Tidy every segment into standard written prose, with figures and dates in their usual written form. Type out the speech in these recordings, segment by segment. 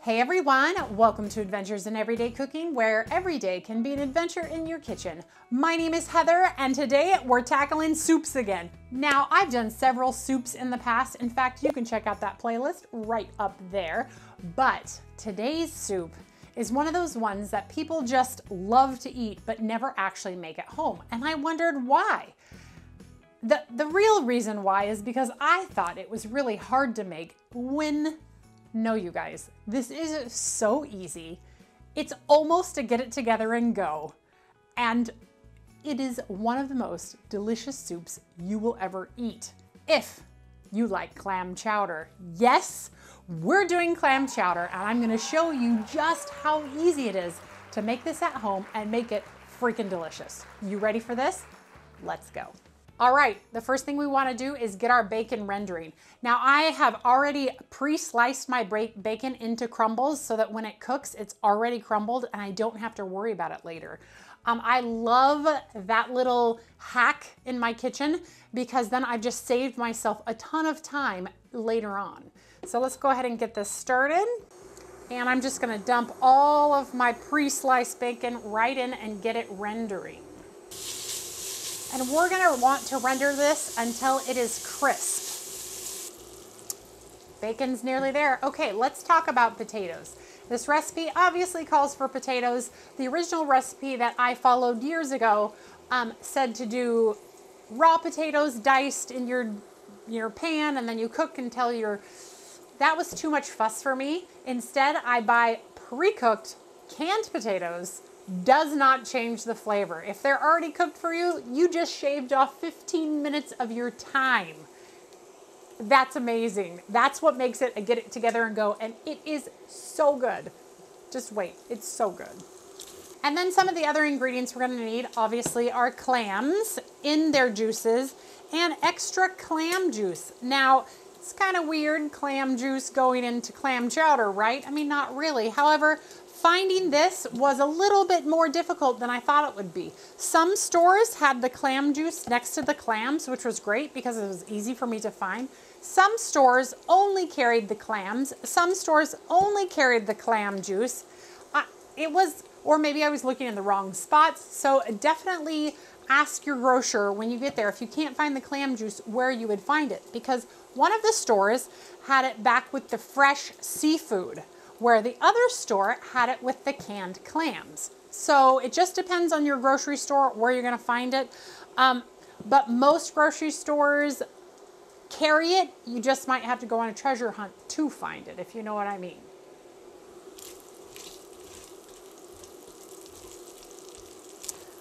Hey everyone, welcome to Adventures in Everyday Cooking, where every day can be an adventure in your kitchen. My name is Heather, and today we're tackling soups again. Now, I've done several soups in the past. In fact, you can check out that playlist right up there. But today's soup is one of those ones that people just love to eat, but never actually make at home. And I wondered why. The real reason why is because I thought it was really hard to make when no, you guys, this is so easy. It's almost a get it together and go. And it is one of the most delicious soups you will ever eat if you like clam chowder. Yes, we're doing clam chowder, and I'm gonna show you just how easy it is to make this at home and make it freaking delicious. You ready for this? Let's go. All right, the first thing we want to do is get our bacon rendering. Now I have already pre-sliced my bacon into crumbles so that when it cooks, it's already crumbled and I don't have to worry about it later. I love that little hack in my kitchen because then I've just saved myself a ton of time later on. So let's go ahead and get this started. And I'm just gonna dump all of my pre-sliced bacon right in and get it rendering. And we're gonna want to render this until it is crisp. Bacon's nearly there. Okay, let's talk about potatoes. This recipe obviously calls for potatoes. The original recipe that I followed years ago said to do raw potatoes diced in your pan and then you cook until that was too much fuss for me. Instead, I buy pre-cooked canned potatoes. Does not change the flavor. If they're already cooked for you, you just shaved off 15 minutes of your time. That's amazing. That's what makes it a get it together and go, and it is so good. Just wait, it's so good. And then some of the other ingredients we're gonna need, obviously, are clams in their juices and extra clam juice. Now, it's kind of weird, clam juice going into clam chowder, right? I mean, not really. However, finding this was a little bit more difficult than I thought it would be. Some stores had the clam juice next to the clams, which was great because it was easy for me to find. Some stores only carried the clams. Some stores only carried the clam juice. Or maybe I was looking in the wrong spots. So definitely ask your grocer when you get there, if you can't find the clam juice, where you would find it. Because one of the stores had it back with the fresh seafood, where the other store had it with the canned clams. So it just depends on your grocery store where you're gonna find it. But most grocery stores carry it. You just might have to go on a treasure hunt to find it, if you know what I mean.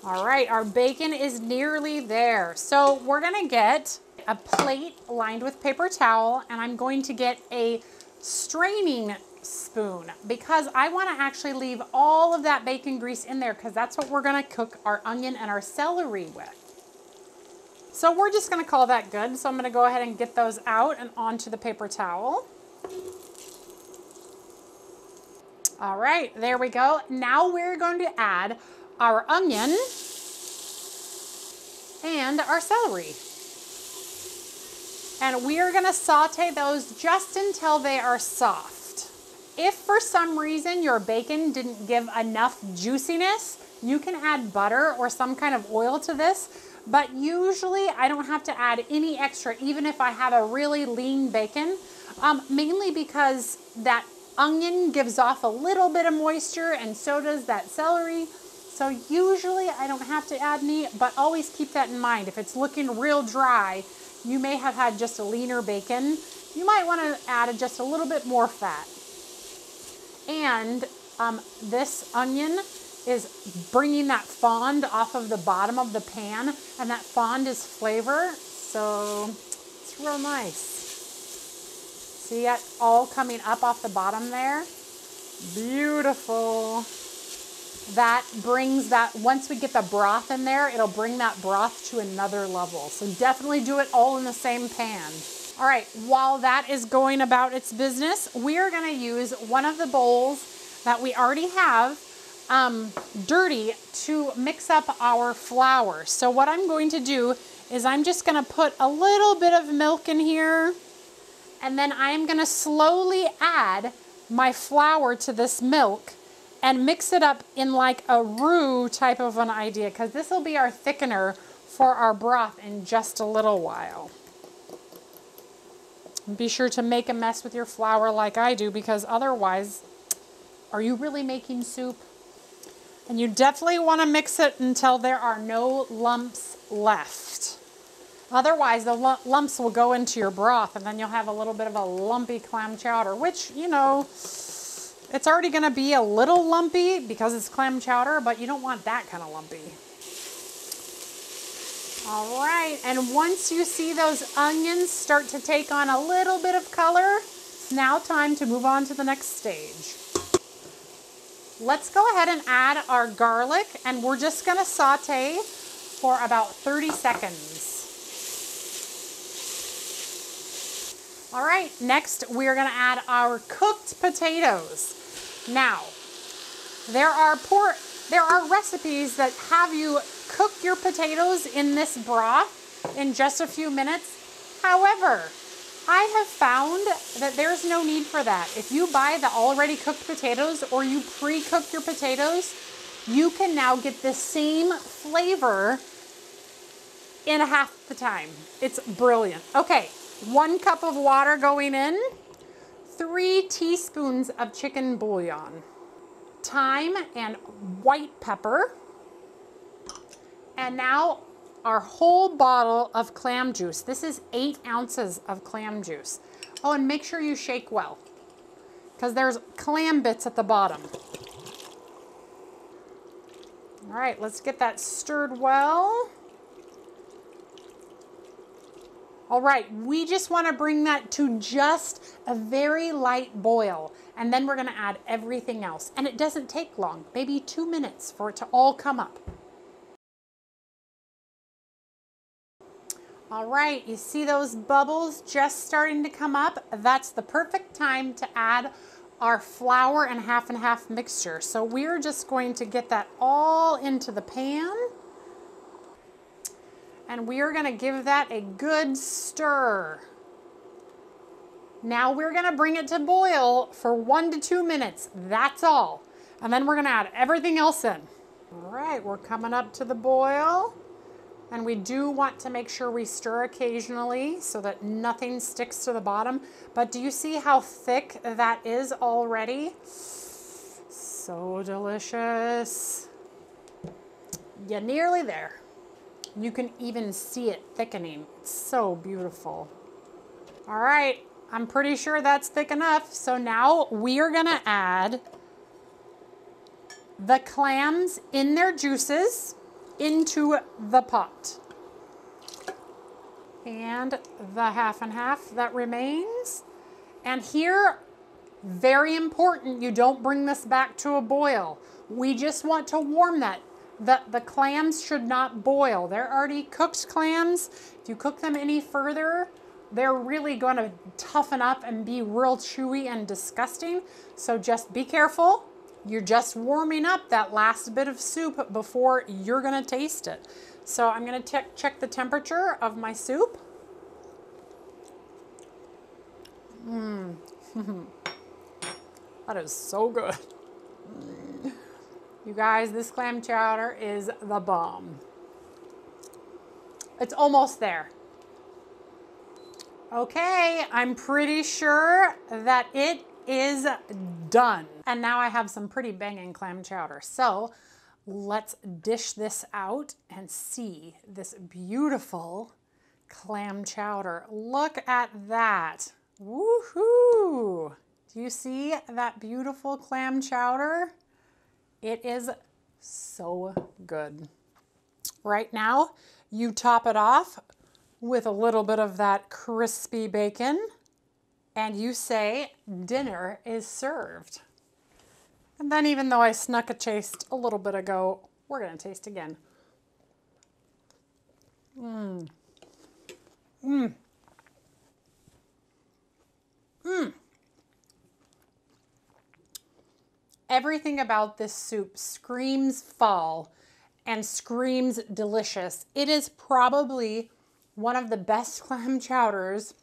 All right, our bacon is nearly there. So we're gonna get a plate lined with paper towel, and I'm going to get a straining spoon because I want to actually leave all of that bacon grease in there because that's what we're going to cook our onion and our celery with. So we're just going to call that good. So I'm going to go ahead and get those out and onto the paper towel. All right, there we go. Now we're going to add our onion and our celery. And we are going to saute those just until they are soft. If for some reason your bacon didn't give enough juiciness, you can add butter or some kind of oil to this, but usually I don't have to add any extra, even if I have a really lean bacon, mainly because that onion gives off a little bit of moisture and so does that celery. So usually I don't have to add any, but always keep that in mind. If it's looking real dry, you may have had just a leaner bacon. You might want to add just a little bit more fat. And this onion is bringing that fond off of the bottom of the pan, and that fond is flavor, so it's real nice. See it all coming up off the bottom there? Beautiful. That brings that, once we get the broth in there, it'll bring that broth to another level. So definitely do it all in the same pan. All right, while that is going about its business, we are gonna use one of the bowls that we already have dirty to mix up our flour. So what I'm going to do is I'm just gonna put a little bit of milk in here, and then I'm gonna slowly add my flour to this milk and mix it up in like a roux type of an idea, because this will be our thickener for our broth in just a little while. Be sure to make a mess with your flour like I do, because otherwise, are you really making soup? And you definitely want to mix it until there are no lumps left. Otherwise, the lumps will go into your broth, and then you'll have a little bit of a lumpy clam chowder, which, you know, it's already going to be a little lumpy because it's clam chowder, but you don't want that kind of lumpy. All right, and once you see those onions start to take on a little bit of color, it's now time to move on to the next stage. Let's go ahead and add our garlic, and we're just going to saute for about 30 seconds. All right, next we're going to add our cooked potatoes. Now, there are recipes that have you cook your potatoes in this broth in just a few minutes. However, I have found that there's no need for that. If you buy the already cooked potatoes or you pre-cook your potatoes, you can now get the same flavor in half the time. It's brilliant. Okay, 1 cup of water going in, 3 teaspoons of chicken bouillon, thyme and white pepper, and now our whole bottle of clam juice. This is 8 ounces of clam juice. Oh, and make sure you shake well, because there's clam bits at the bottom. All right, let's get that stirred well. All right, we just want to bring that to just a very light boil, and then we're going to add everything else. And it doesn't take long, maybe 2 minutes for it to all come up. All right, you see those bubbles just starting to come up? That's the perfect time to add our flour and half mixture. So we're just going to get that all into the pan. And we are going to give that a good stir. Now we're going to bring it to boil for 1 to 2 minutes. That's all. And then we're going to add everything else in. All right, we're coming up to the boil. And we do want to make sure we stir occasionally so that nothing sticks to the bottom. But do you see how thick that is already? So delicious. You're nearly there. You can even see it thickening. It's so beautiful. All right, I'm pretty sure that's thick enough. So now we are gonna add the clams in their juices into the pot. And the half and half that remains. And here, very important, you don't bring this back to a boil. We just want to warm that. The clams should not boil. They're already cooked clams. If you cook them any further, they're really going to toughen up and be real chewy and disgusting. So just be careful. You're just warming up that last bit of soup before you're going to taste it. So I'm going to check the temperature of my soup. That is so good. You guys, this clam chowder is the bomb. It's almost there. Okay, I'm pretty sure that it is done. And now I have some pretty banging clam chowder. So let's dish this out and see this beautiful clam chowder. Look at that. Woohoo! Do you see that beautiful clam chowder? It is so good. Right now, you top it off with a little bit of that crispy bacon, and you say, dinner is served. And then even though I snuck a taste a little bit ago, we're gonna taste again. Everything about this soup screams fall and screams delicious. It is probably one of the best clam chowders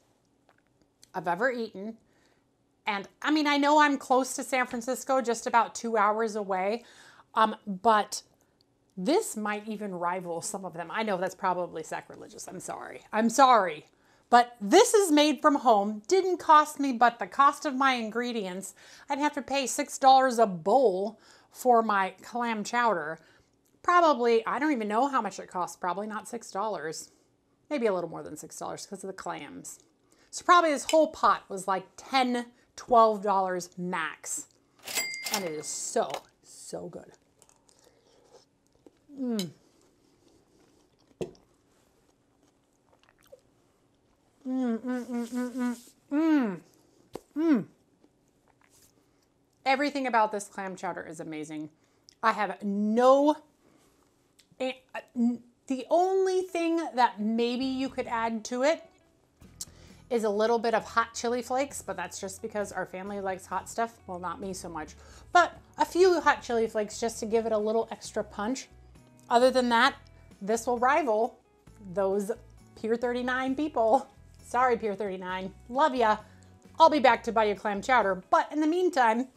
I've ever eaten, And I mean, I know I'm close to San Francisco, just about 2 hours away, but this might even rival some of them. I know that's probably sacrilegious. I'm sorry. I'm sorry. But this is made from home. Didn't cost me but the cost of my ingredients. I'd have to pay $6 a bowl for my clam chowder. Probably, I don't even know how much it costs. Probably not $6. Maybe a little more than $6 because of the clams. So probably this whole pot was like $10, $12 max. And it is so, so good. Mmm. Mmm, mmm, mmm, mmm, mmm, mmm. Everything about this clam chowder is amazing. I have no... The only thing that maybe you could add to it is a little bit of hot chili flakes, but that's just because our family likes hot stuff. Well, not me so much, but a few hot chili flakes just to give it a little extra punch. Other than that, this will rival those Pier 39 people. Sorry, Pier 39. Love ya. I'll be back to buy you clam chowder, but in the meantime,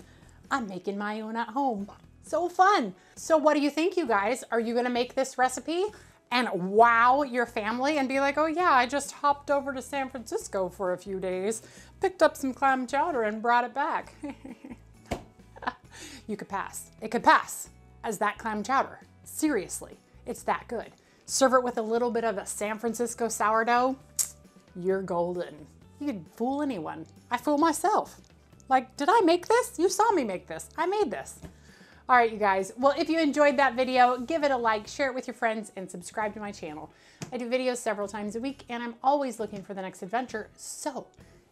I'm making my own at home. So fun. So what do you think, you guys? Are you gonna make this recipe and wow your family and be like, oh yeah, I just hopped over to San Francisco for a few days, picked up some clam chowder and brought it back? You could pass. It could pass as that clam chowder. Seriously, it's that good. Serve it with a little bit of a San Francisco sourdough. You're golden. You could fool anyone. I fool myself. Like, did I make this? You saw me make this. I made this. All right, you guys. Well, if you enjoyed that video, give it a like, share it with your friends, and subscribe to my channel. I do videos several times a week, and I'm always looking for the next adventure. So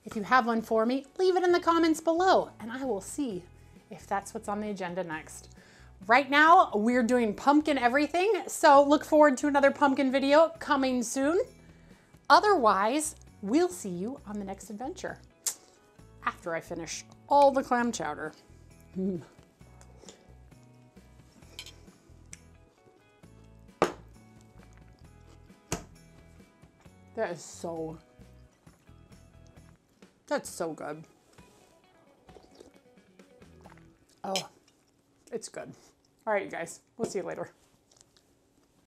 if you have one for me, leave it in the comments below, and I will see if that's what's on the agenda next. Right now, we're doing pumpkin everything, so look forward to another pumpkin video coming soon. Otherwise, we'll see you on the next adventure after I finish all the clam chowder. That's so good. Oh, it's good. All right, you guys, we'll see you later.